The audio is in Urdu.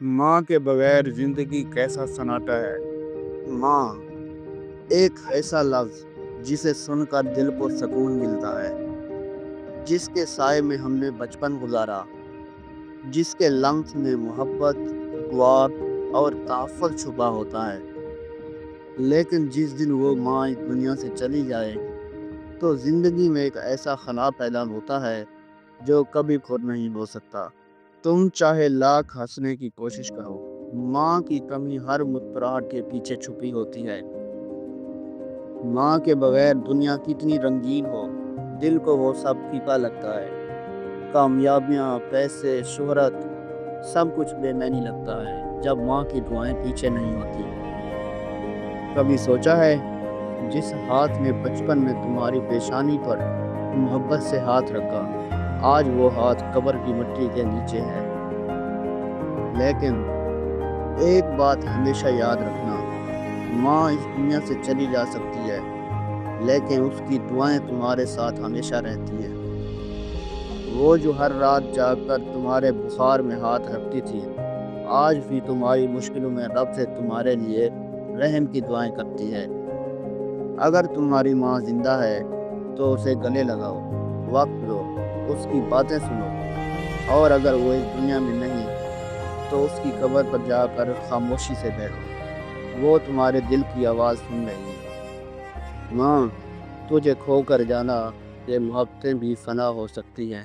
ماں کے بغیر زندگی کیسا سناٹا ہے۔ ماں ایک ایسا لفظ جسے سن کر دل کو سکون ملتا ہے، جس کے سائے میں ہم نے بچپن گزارا، جس کے لمس میں محبت، دعا اور تحفظ چھپا ہوتا ہے۔ لیکن جس دن وہ ماں اس دنیا سے چلی جائے تو زندگی میں ایک ایسا خلا پیدا ہوتا ہے جو کبھی پھر نہیں ہو سکتا۔ تم چاہے لاکھ ہنسنے کی کوشش کرو، ماں کی کمی ہر مسکراہٹ کے پیچھے چھپی ہوتی ہے۔ ماں کے بغیر دنیا کتنی رنگین ہو، دل کو وہ سب پھیکا لگتا ہے۔ کامیابیاں، پیسے، شہرت، سب کچھ بے معنی لگتا ہے جب ماں کی دعائیں پیچھے نہیں ہوتی۔ کبھی سوچا ہے، جس ہاتھ نے بچپن میں تمہاری پیشانی پر محبت سے ہاتھ رکھا، آج وہ ہاتھ قبر کی مٹی کے نیچے ہے۔ لیکن ایک بات ہمیشہ یاد رکھنا، ماں اس دنیا سے چلی جا سکتی ہے، لیکن اس کی دعائیں تمہارے ساتھ ہمیشہ رہتی ہے۔ وہ جو ہر رات جاگ کر تمہارے بخار میں ہاتھ رکھتی تھی، آج بھی تمہاری مشکلوں میں رب سے تمہارے لیے رحم کی دعائیں کرتی ہے۔ اگر تمہاری ماں زندہ ہے تو اسے گلے لگاؤ، وقت دو، اس کی باتیں سنو، اور اگر وہ اس دنیا میں نہیں تو اس کی قبر پر جا کر خاموشی سے بیٹھو، وہ تمہارے دل کی آواز سن رہی ہے۔ ماں، تجھے کھو کر جانا، یہ محبتیں بھی فنا ہو سکتی ہیں۔